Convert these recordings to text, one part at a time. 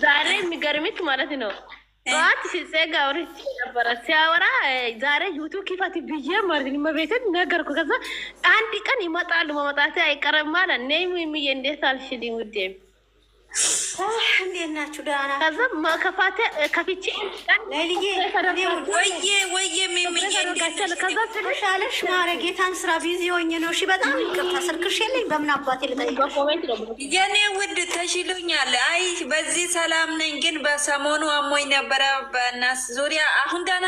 ዛሬ የሚገርምሽ ማለት ነው ጠዋት ሲጸጋ አውርቼ ነበረ ሲያወራ ዛሬ ዩቱብ ክፈት ብዬ ማለት ነው መቤትን ነገርኩ። ከዛ አንድ ቀን ይመጣሉ መመጣቴ አይቀርም ማለት ነይ ሚሚዬ እንዴት አልሽልኝ ውዴ? እንዴት ናችሁ? ደህና ከዛ መከፋቴ ከፍቼ ወይዬ ሚሚዬ ከዛ ስልሻለሽ ማረ ጌታን ስራ ቢዚ ሆኜ ነው። እሺ በጣም ይቅርታ ስልክሽ የለኝ በምን አባቴ ልጠይቅሽ? የኔ ውድ ተሽሎኛል። አይ በዚህ ሰላም ነኝ፣ ግን በሰሞኑ አሞኝ ነበረ በእናት ዙሪያ። አሁን ደህና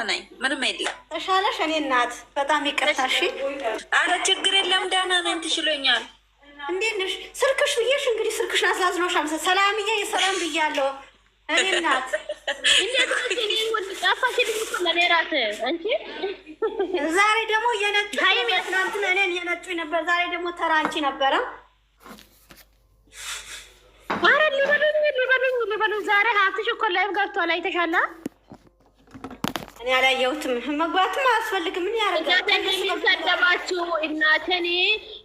ነኝ፣ ምንም የለም። ተሻለሽ? እኔ እናት በጣም ይቅርታ። እሺ አረ ችግር የለም ደህና ነኝ፣ ተሽሎኛል። እንዴት ነሽ? ስልክሽ ብዬሽ እንግዲህ ስልክሽ አሳዝኖሻል። ሰላምዬ የሰላም ብያለሁ። እኔ እናት ዛሬ ደግሞ እየነጩ ትናንትና እኔን እየነጩኝ ነበር። ዛሬ ደግሞ ተራ አንቺ ነበረ። ኧረ ሊበሉኝ ዛሬ ሀብትሽ እኮ ላይቭ ገብቷል። አይተሻላ? እኔ አላየሁትም። መግባትም አያስፈልግም። ምን ያደርጋል? ሰደባችሁ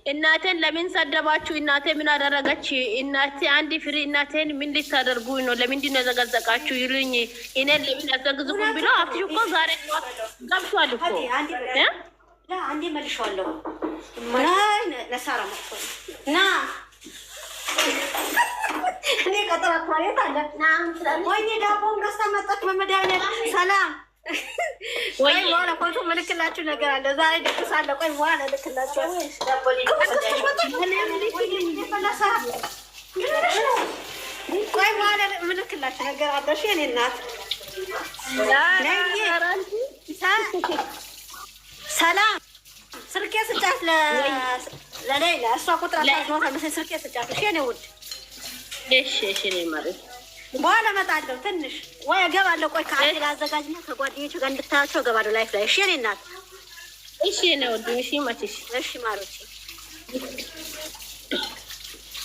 እናቴን ለምን ሰደባችሁ? እናቴ ምን አደረገች? እናቴ አንድ ፍሬ እናቴን ምን ልታደርጉኝ ነው? ለምንድን ነው የዘቀዘቃችሁ ይሉኝ። እኔን ለምን ያዘግዝቁኝ ብሎ አፍሽ እኮ ዛሬ ገብቷል እኮ አንዴ መልሼዋለሁ። ለሳራ ና እኔ ቀጠሮ ማለት አለ ወይ ዳቦን ገዝታ መጣች በመድኃኒዓለም ሰላም ወይ በኋላ ፎቶ ምልክላችሁ ነገር አለ። ዛሬ ድግስ አለ። ቆይ በኋላ ልክላችሁ። ቆይ በኋላ ምልክላችሁ ነገር አለ። እሺ የእኔ እናት ሰላም ስልኬ ስጫት ለሌላ እሷ ቁጥር አታዝኖታ መሰለኝ። ስልኬ ስጫት እሺ የእኔ ውድ። እሺ እኔ ማለት በኋላ እመጣለሁ። ትንሽ ወይ እገባለሁ። ቆይ ከአንድ ላዘጋጅና ከጓደኞቹ ጋር እንድታያቸው እገባለሁ ላይፍ ላይ። እሺ የእኔ እናት። እሺ ነው ወድ እሺ ማችሽ እሺ ማሮቼ።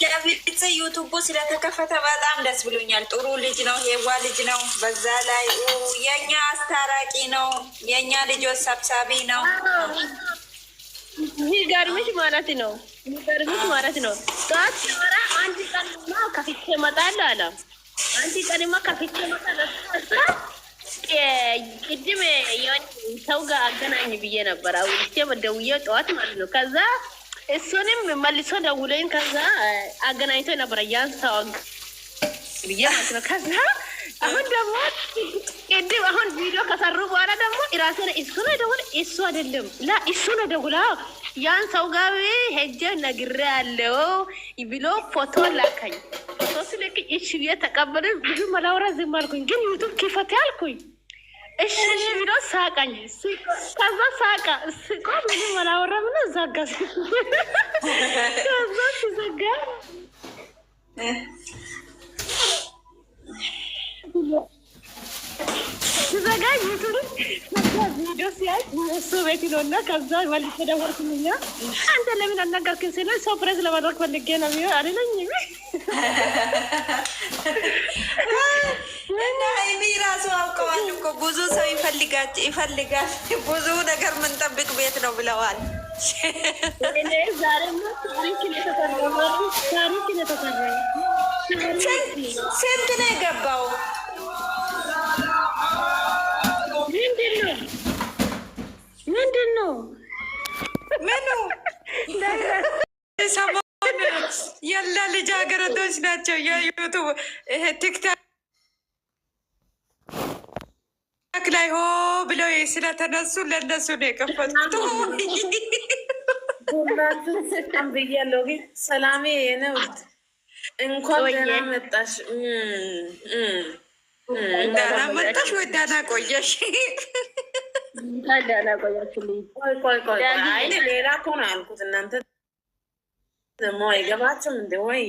ለቪዲዮ ዩቲዩብ ስለተከፈተ በጣም ደስ ብሎኛል። ጥሩ ልጅ ነው፣ ሄዋ ልጅ ነው። በዛ ላይ የኛ አስታራቂ ነው፣ የኛ ልጆች ሰብሳቢ ነው። ይገርምሽ ማለት ነው ጠዋት ሲወራ አንድ ቀንማ ከፍቼ እመጣለሁ አለ። አንቺ ቀንማ ከፍቼ እመጣለሁ። ቅድም የሆነ ሰው ጋር አገናኝ ብዬ ነበር አውርቼ ደውዬ ጠዋት ማለት ነው። ከዛ እሱንም መልሶ ደውሎኝ ከዛ አገናኝቶ ነበረ ያን ሰው ብዬ ማለት ነው። ከዛ አሁን ደግሞ ቅድም አሁን ቪዲዮ ከሰሩ በኋላ ደግሞ ራሴን እሱ ነው ደውል እሱ አይደለም እሱ ነው ደውላ ያን ሰው ጋር ሄጄ ነግሬያለሁ ብሎ ፎቶ ላከኝ። ፎቶ ስልክ እሺ ብዬ ተቀበለኝ። ብዙ መላወራ ዝም አልኩኝ። ግን ዩቱብ ክፈት ያልኩኝ እሺ ብሎ ሳቀኝ። ከዛ ሳቃ እስቆ ብዙ መላወራ ምን ዘጋ። ከዛ ሲዘጋ ሲዘጋ ዩቱብ ቪዲዮ ሲያይ እሱ ቤት ነውና ከዛ መልሼ ደወልኩኝ። አንተ ለምን አናገርክኝ ሲለኝ ሰርፕራይዝ ለማድረግ ፈልጌ ነው አለኝ። እና እኔ ራሱ አውቀዋል እኮ ብዙ ሰው ይፈልጋል ብዙ ነገር ምንጠብቅ ቤት ነው ብለዋል። እኔ ዛሬማ ታሪክ ነው ስንት ነው የገባው? ምንድን ነው ምኑ ሰሞን የለ ልጃገረዶች ናቸው የዩቱብ ቲክታክ ላይ ሆ ብለው ስለተነሱ ለእነሱ ነው የከፈትኩት። ሁላችሁም ስቃም ብያለሁ። ግን ሰላሜ የነው እንኳን ደህና መጣሽ። ደህና መጣሽ ወይ ደህና ቆየሽ? ደህና ቆያችሁልኝ። ቆይ አይ ሌላ እኮ ነው ያልኩት። እናንተ ደግሞ አይገባችሁም እንደ ወይ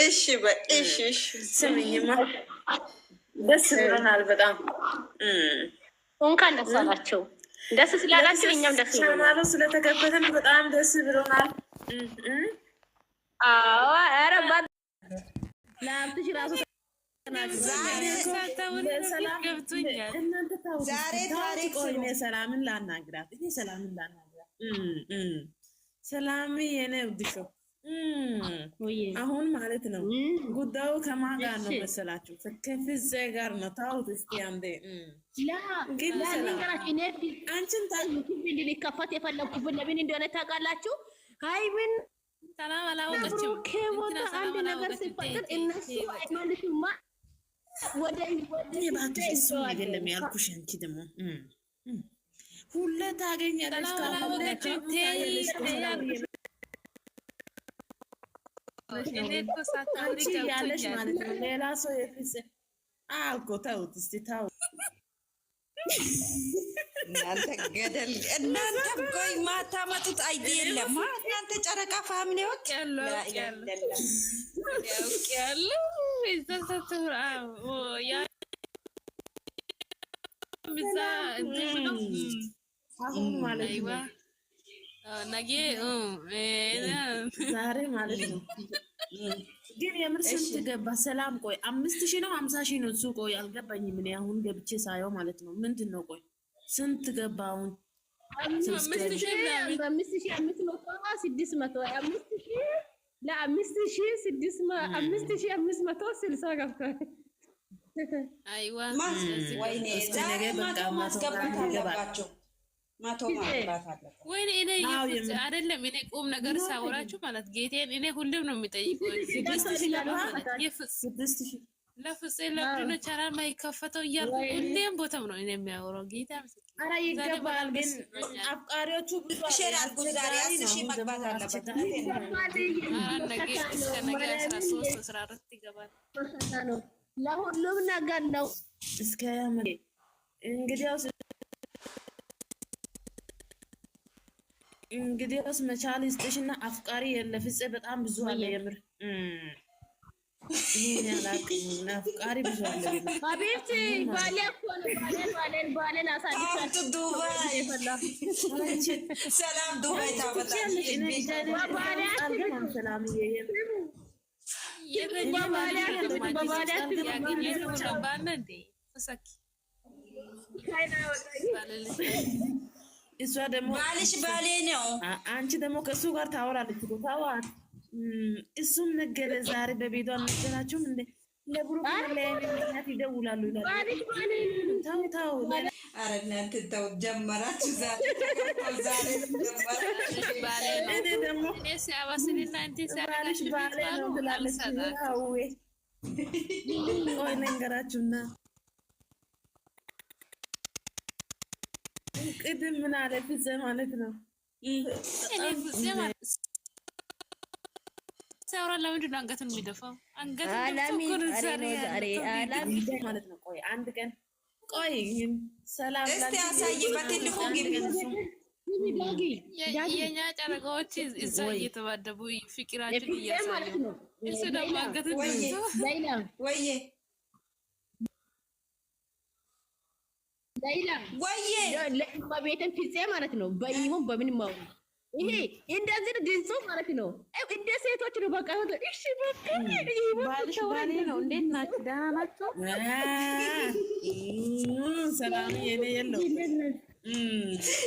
እሺ ስምኝማ ደስ ብሎናል በጣም እንኳን ደስ አላቸው። ደስ ስላላቸው እኛም ደስ ቻናሉ ስለተከፈተን በጣም ደስ ብሎናል። አዎ ኧረ ለአንተሽ ራሱ ሰላምን ላናግራት ሰላም የኔ ውድሾ አሁን ማለት ነው ጉዳዩ ከማን ጋር ነው መሰላችሁ? ከፍፄ ጋር ነው። ታውት እስቲ አንዴ አንቺን ሊከፈት የፈለኩበት ለምን እንደሆነ ታውቃላችሁ? ሃይሚን ሰላም አላወቀችም። ከቦታ አንድ ነገር ሲፈጠር እነሱ አይመልሱማ። ወደ እሱ አይደለም ያልኩሽ። አንቺ ደግሞ ሁሌ ታገኛለሽ ያለሽ ማለት ነው። ሌላ ሰው የፍፄ አልኮ ተውት እስቲ ተው። እናንተ ገደል እናንተ ቆይ ማታመጡት አይዲ የለም። እናንተ ጨረቃ ፋሚሊዎች አሁን ማለት ነው ነገ ዛሬ ማለት ነው። ግን የምር ስንት ገባ? ሰላም ቆይ 5000 ነው 50,000 ነው? እሱ ቆይ አልገባኝም። ምን አሁን ገብቼ ሳየው ማለት ነው ምንድን ነው ቆይ ስንት ገባ? አሁን 5,500 5,560 ገብቷል። አይዋ ወይኔ ዛሬ ማታ ማስገባት አለባቸው። ማቶ ማግባት አለበት። ወይኔ እኔ አይደለም እኔ ቁም ነገር ሳወራችሁ ማለት ጌቴን እኔ ሁሌም ነው የሚጠይቀው። 6,000 ለፍፄ ለብዱነ ቻናል ማይከፈተው እያልኩ ሁሌም ቦታም ነው እኔ የሚያወራው ጌታ ምስክር። ኧረ ይገባል ግን አፍቃሪዎቹ ብዙ ሼር አድርጉ። ዛሬ 10,000 መግባት አለበት። ነገ እስከ ነገ 13 14 ይገባል። ለሁሉም ነገር ነው። እስከ እንግዲያውስ መቻል ይስጥሽና አፍቃሪ የለ ፍፄ በጣም ብዙ አለ የምር ይሄን ያላቅም አፍቃሪ ብዙ አለ የምር አቤት ባሌ እኮ ነው ባሌን አሳልፋት ዱባይ ሰላም ዱባይ ታበጣለች ሰላም እሷ ደግሞ ባልሽ ባሌ ነው። አንቺ ደግሞ ከእሱ ጋር ታወራለች እኮ ታዋት። እሱም ነገረ ዛሬ በቤቷ አልነገራችሁም እንደ ለብሩክ ምክንያት ይደውላሉ ይላሉ። ታው ታው ኧረ እናንተ ተው ጀመራችሁ ዛሬ እኔ ደግሞ ባልሽ ባሌ ነው ትላለች። ቆይ ነገራችሁና ቅድም ምን አለ ፍፄ ማለት ነው ሲያወራ ለምንድን ነው አንገቱን የሚደፋው? አንገቱን ማለት ነው። ቆይ አንድ ቀን ቆይ ሰላም እስቲ አሳይ በትልቁ ግቢ የኛ ጨረቃዎች እዛ እየተባደቡ ፍቅራችን እያሳዩ እሱ ደግሞ አንገቱን ወይዬ ወይዬ ለእመቤትን ፍፄ ማለት ነው። በኢሞን በምን ማው ይሄ እንደዚህ ድንጹ ማለት ነው። እንደ ሴቶች ነው በቃ እሺ በቃ ባልሽ ባሌ ነው። እንዴት ናችሁ? ደህና ናችሁ? ሰላም የኔ የለው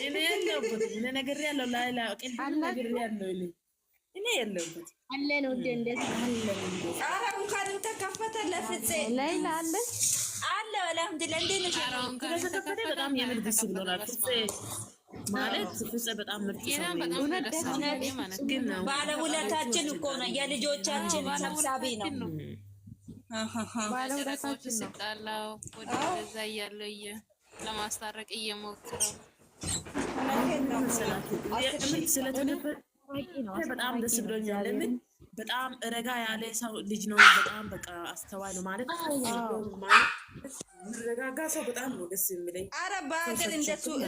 እኔ የለሁበት እኔ ነገር ያለው ላይላ ቅድም ነገር ያለው እኔ የለሁበት አለ ነው እንደ እንደዚህ አለ ነው። ኧረ እንኳን ተከፈተ ለፍፄ ላይላ አለ አለ አልሐምዱሊላህ። እንዴት ነሽ? ተከፈተ በጣም የምር ደስ ብሎናል። ፍፄ ማለት ፍፄ በጣም ምርጥ ሰው ነው። ባለውለታችን እኮ ነው። የልጆቻችን ሰብሳቢ ነው። ባለውለታችን ነው። ወደዛ እያለው ለማስታረቅ እየሞክረው በጣም ደስ ብሎኛል። ለምን በጣም ረጋ ያለ ሰው ልጅ ነው። በጣም በቃ አስተዋይ ነው ማለት ረጋጋ ሰው በጣም ነው ደስ የሚለኝ። ኧረ በሀገር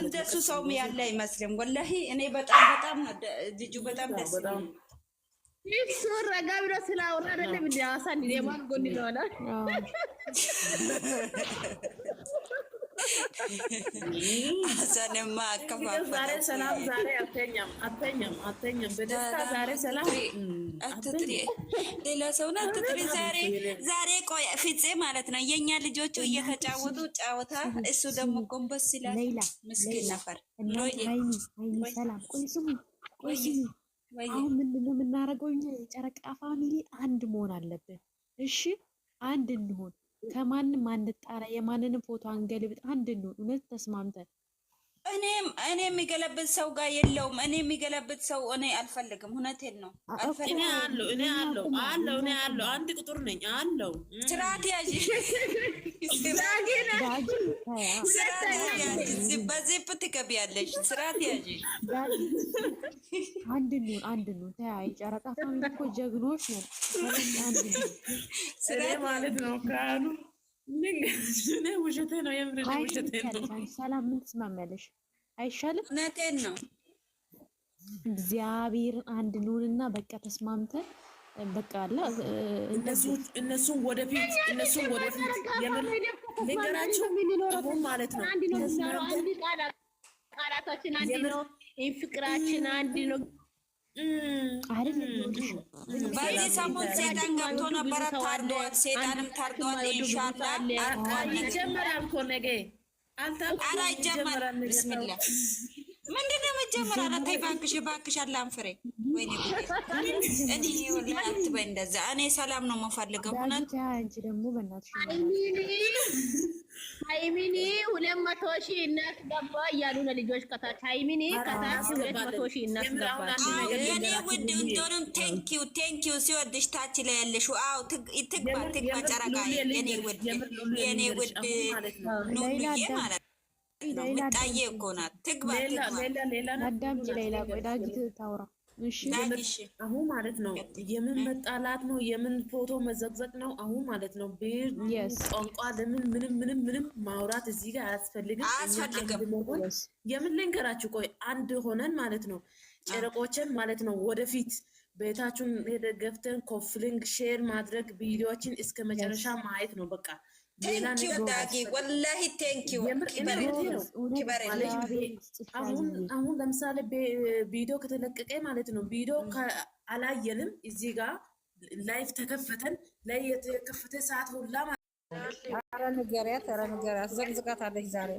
እንደሱ ሰው ያለ አይመስልም ወላሂ። እኔ በጣም ልጁ በጣም ደስ ይላል። እሱ ረጋ ብሎ ስላወራ አይደለም እንደ ሀሳን የማን ጎን ይለዋል። ሀሳንማ አከፋፈለ ዛሬ ሰላም ዛሬ አተኛም በደስታ ዛሬ ሰላም አትጥሪ ሌላ ሰውን አትጥሪ። ዛሬ ቆይ ፍፄ ማለት ነው የኛ ልጆቹ እየተጫወቱ ጫወታ እሱ ደግሞ ጎንበስ ይላል። ምስኪን ነበር። አሁን ምንድነው የምናደርገው? እኛ የጨረቃ ፋሚሊ አንድ መሆን አለብን። እሺ አንድ እንሆን፣ ከማንም አንጣራ፣ የማንንም ፎቶ አንገልብጥ፣ አንድ እንሆን። እውነት ተስማምተን እኔ የሚገለብጥ ሰው ጋር የለውም። እኔ የሚገለብጥ ሰው እኔ አልፈልግም። እውነቴን ነው አልፈልግም። እኔ አለው አንድ ቁጥር ነኝ አለው። ስርዓት ያዥ፣ በዚፕ ትገቢያለሽ። ስርዓት ያዥ። አንድ እንሁን። ተያይ ጨረቃ ፋሚሊ እኮ ጀግኖች ነን። ማለት ነው ካሉ ውሸቴ ነው የምር ውሸቴ ነው። ሰላም ምን ትስማሚያለሽ? አይሻልም? እውነቴን ነው። እግዚአብሔርን አንድ እንሁንና በቃ ተስማምተን በቃ አለ እነሱን ወደፊት የምር ልንገራችሁ አሁን ማለት ነው። ቃላታችን አንድ ነው። ፍቅራችን አንድ ነው። በዚህ ሰሞን ሴጣን ገብቶ ነበረ። ታርዷል። ሴጣንም ታርዷል። ኢንሻአላህ ይጀመራል እኮ ነገ። ኧረ ይጀመራል። ብስሚላ ምንድነው መጀመር? ኧረ ተይ እባክሽ አላንፍሬ። ወይኔ እኔ ወላሂ አትበይ እንደዛ። እኔ ሰላም ነው የምፈልገው። እውነት አንቺ ደግሞ በእናትሽ ሃይሚኒ 200 ሺህ እናስገባ እያሉ ነው ልጆች ከታች። ሃይሚኒ ከታች 200 ሺህ እናስገባ። የኔ ውድ እንደሆነም ቴንኪው ሲወድሽ ታች ላይ ያለሽው። አዎ ትግባ ጨረቃ። የኔ ውድ ኑኑዬ ማለት ነው። ምጣዬ እኮ ናት። ትግባ አዳምጪ። ሌላ ቆይ ዳጊት ታውራ። እሺ አሁን ማለት ነው የምን መጣላት ነው? የምን ፎቶ መዘቅዘቅ ነው? አሁን ማለት ነው ቋንቋ ለምን ምንም ማውራት እዚህ ጋር አያስፈልግም። የምን ልንገራችሁ? ቆይ አንድ ሆነን ማለት ነው ጨረቆችን ማለት ነው ወደፊት ቤታችሁን ገፍተን ኮፍሊንግ ሼር ማድረግ ቪዲዮዎችን እስከ መጨረሻ ማየት ነው በቃ። ቴንኪው ዳጊ ወላሂ ቴንኪው። አሁን ለምሳሌ ቪዲዮ ከተለቀቀ ማለት ነው ቪዲዮ አላየንም እዚህ ጋር ላይፍ ተከፈተን ላይ የተከፈተ ሰዓት ሁላ ኧረ ንገሪያት ዘቅዝቃታለች ዛሬ።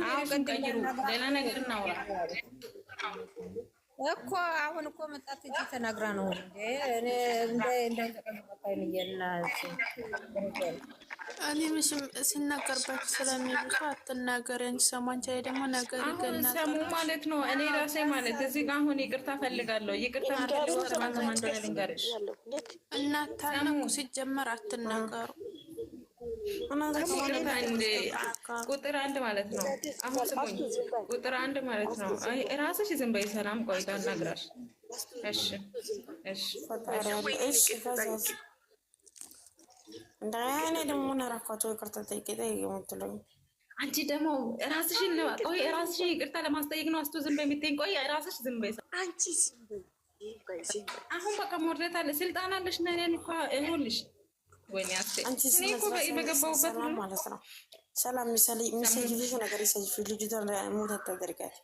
አሁን ቀይሩ፣ ሌላ ነገር እናውራ እኮ አሁን እኮ መጣት እንጂ ተናግራ ነው እንዴ? እኔ ምሽም ሲናገርባችሁ ስለሚብሱ አትናገሪ አንቺ ሰሙ። አንቺ ላይ ደግሞ ነገር ይገናል ሰሙ ማለት ነው። እኔ ራሴ ማለት እዚህ ጋር አሁን ይቅርታ ፈልጋለሁ። ይቅርታ ማለት ልንገርሽ እና ታነቁ ሲጀመር አትናገሩ። ቁጥር አንድ ማለት ነው። አሁን ስሙኝ፣ ቁጥር አንድ ማለት ነው። ራስሽ ዝም በይ። ሰላም ቆይታ እናግራሽ። እሺ እንዳያኔ ደግሞ ነራኳቸው ይቅርታ ጠይቄ የምትለኝ አንቺ ደግሞ ራስሽን ቆይ፣ ራስሽን ይቅርታ ለማስጠየቅ ነው። አስቶ ዝም በይ የምትይኝ። ቆይ ራስሽ ዝም በይ። አንቺ አሁን በቃ ሞርደት አለ ስልጣን አለሽ እና እኔን እኮ ይሁንልሽ። ወይኔ አንቺ በገባሁበት ማለት ነው። ሰላም የሚሰይፍሽ ነገር ይሰይፍ። ልጅቷ ሞት አታደርጋት።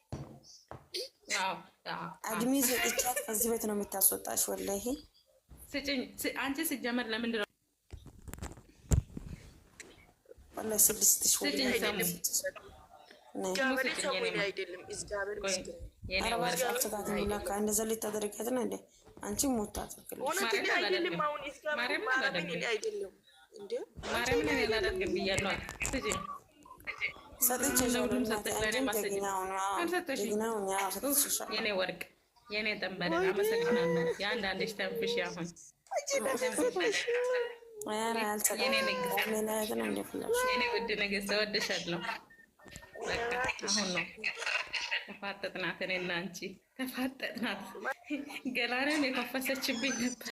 አድሜ ሰጥቻት ከዚህ ቤት ነው የምታስወጣሽ። ወላሂ አንቺ ሲጀመር ለምንድን ነው ወላሂ ስድስትሽ እንደዛ ልታደርጊያት ነው እንዴ? አንቺ ሞታ የኔ ወርቅ የኔ ጠንበል አመሰግናለሁ። የአንዳንድሽ ተንፍሽ አሁን የኔ ውድ ንግስት እወድሻለሁ። በቃ አሁን ነው ተፋጠጥናት። እኔና አንቺ ተፋጠጥናት። ገላኔን የከፈሰችብኝ ነበር።